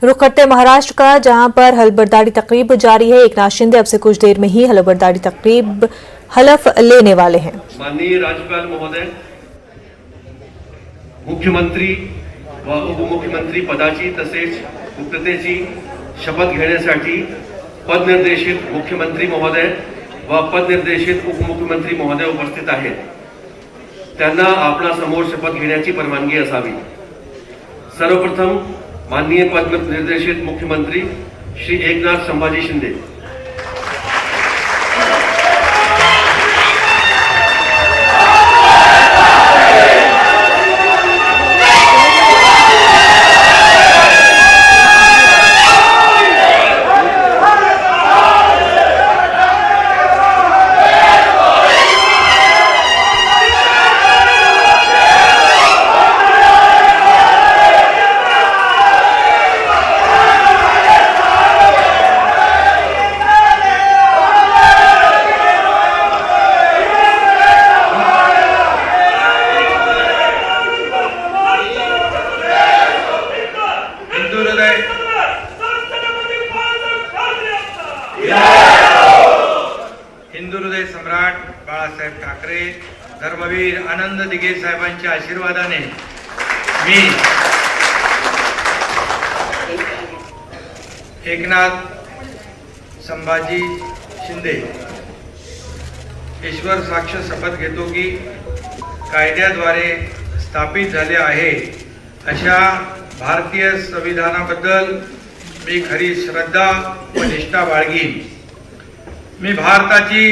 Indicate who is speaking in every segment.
Speaker 1: रुख करते महाराष्ट्र का, जहां पर हलफबरदारी तकरीब जारी है। एकनाथ शिंदे अब से कुछ देर में ही हलफबरदारी तकरीब हलफ लेने वाले हैं।
Speaker 2: माननीय राज्यपाल महोदय, मुख्यमंत्री व उपमुख्यमंत्री पदाची तसेच गुप्ततेची शपथ घेण्यासाठी पदनिर्देशित मुख्यमंत्री महोदय व पदनिर्देशित उपमुख्यमंत्री महोदय उपस्थित आहेत। त्यांना आपला समोर शपथ घेण्याची परवानगी असावी। सर्वप्रथम माननीय पदनिर्देशित मुख्यमंत्री श्री एकनाथ संभाजी शिंदे।
Speaker 3: हिंदू हृदय सम्राट बाळासाहेब ठाकरे, धर्मवीर आनंद दिघे साहेबांच्या आशीर्वादाने मी एकनाथ संभाजी शिंदे ईश्वर साक्ष शपथ घेतो की कायद्याद्वारे स्थापित झाले आहे अशा भारतीय संविधानाबद्दल मी खरी श्रद्धा व निष्ठा बाळगीन। मी भारताची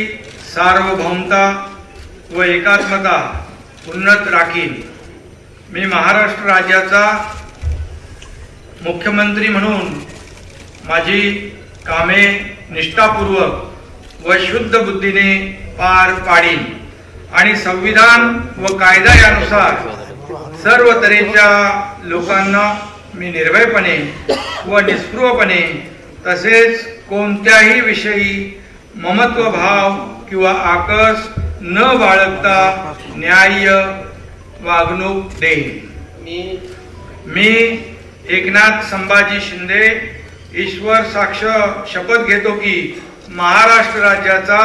Speaker 3: सार्वभौमता व एकात्मता उन्नत राखीन। मी महाराष्ट्र राज्याचा मुख्यमंत्री म्हणून माझी कामे निष्ठापूर्वक व शुद्ध बुद्धीने पार पाडीन आणि संविधान व कायदा यानुसार सर्व तऱ्हेच्या लोकांना मी निर्भयपणे व निस्पृहपणे तसेच कोणत्याही विषयी ममत्व भाव किंवा आकस न बाळगता न्याय्य वागणूक देईन। मी एकनाथ संभाजी शिंदे ईश्वर साक्ष शपथ घेतो की महाराष्ट्र राज्याचा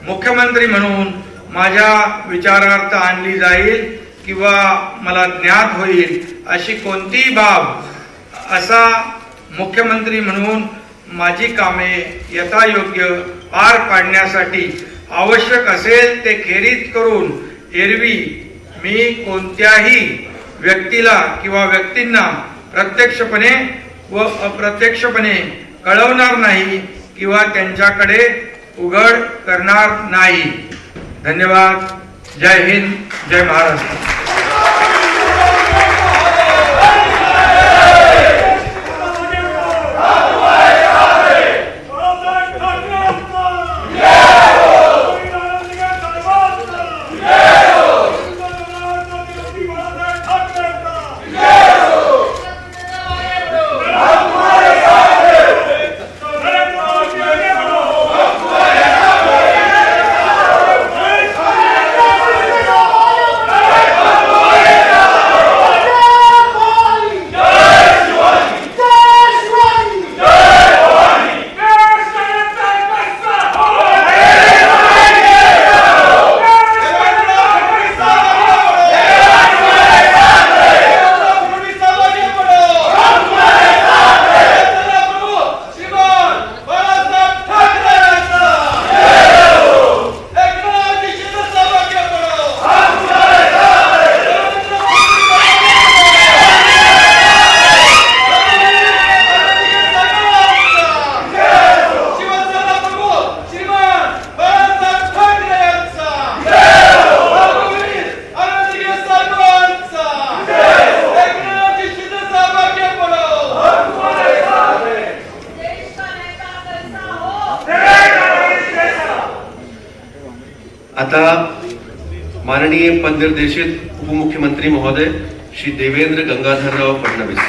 Speaker 3: मुख्यमंत्री म्हणून माझ्या विचारार्थ आणली जाईल किंवा मला ज्ञात होईल अशी कोणतीही बाब असा मुख्यमंत्री म्हणून माझी कामे यथायोग्य पार पाडण्यासाठी आवश्यक असेल ते खेरीज करून एरवी मी कोणत्याही व्यक्तीला किंवा व्यक्तींना प्रत्यक्षपणे व अप्रत्यक्षपणे कळवणार नाही किंवा त्यांच्याकडे उघड करणार नाही। धन्यवाद। जय हिंद, जय महाराष्ट्र।
Speaker 2: आता माननीय पदनिर्देशित उपमुख्यमंत्री महोदय श्री देवेंद्र गंगाधरराव फडणवीस।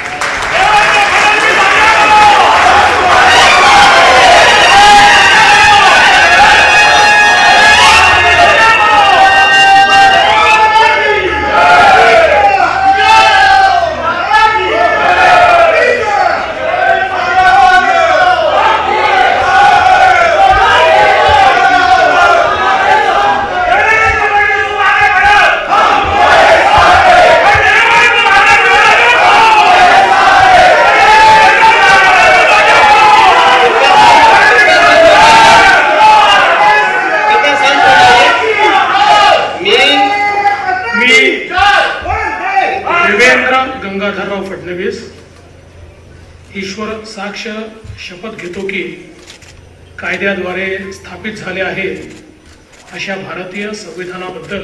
Speaker 4: ईश्वर साक्ष शपथ घेतो की कायद्याद्वारे स्थापित झाले आहे अशा भारतीय संविधानाबद्दल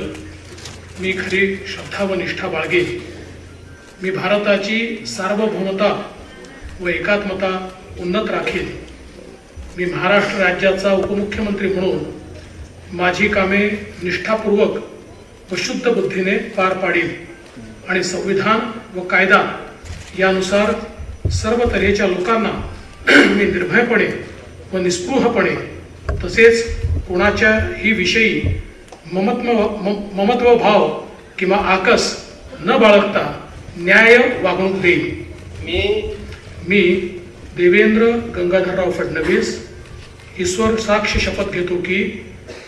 Speaker 4: मी खरी श्रद्धा व निष्ठा बाळगेन. मी भारताची सार्वभौमता व एकात्मता उन्नत राखीन. मी महाराष्ट्र राज्याचा उपमुख्यमंत्री म्हणून माझी कामे निष्ठापूर्वक व शुद्ध बुद्धीने पार पाडीन आणि संविधान व कायदा यानुसार सर्व तऱ्हेच्या लोकांना मी निर्भयपणे व निस्पृहपणे तसेच कोणाच्याही विषयी ममत्व भाव किंवा आकस न बाळगता न्याय वागणूक देईन. मी देवेंद्र गंगाधरराव फडणवीस ईश्वर साक्ष शपथ घेतो की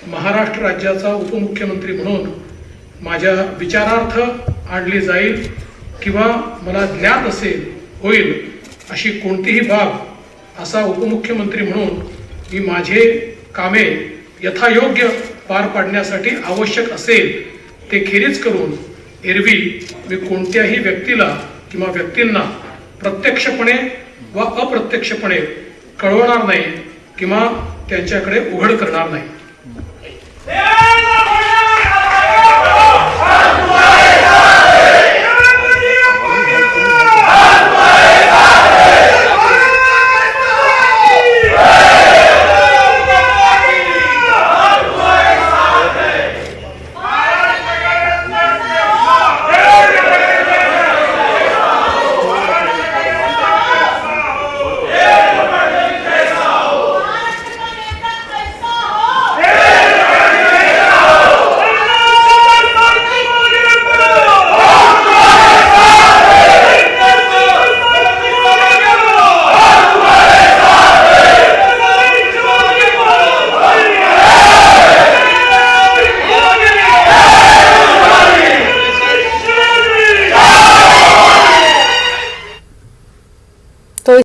Speaker 4: महाराष्ट्र राज्याचा उपमुख्यमंत्री म्हणून माझ्या विचारार्थ आणली जाईल किंवा मला ज्ञात होईल अशी कोणतीही बाब असा उपमुख्यमंत्री म्हणून मी माझे कामे यथायोग्य पार पाडण्यासाठी आवश्यक असेल ते खेरीज करून एरवी मी कोणत्याही व्यक्तीला किंवा व्यक्तींना प्रत्यक्षपणे व अप्रत्यक्षपणे कळवणार नाही किंवा त्यांच्याकडे उघड करणार नाही.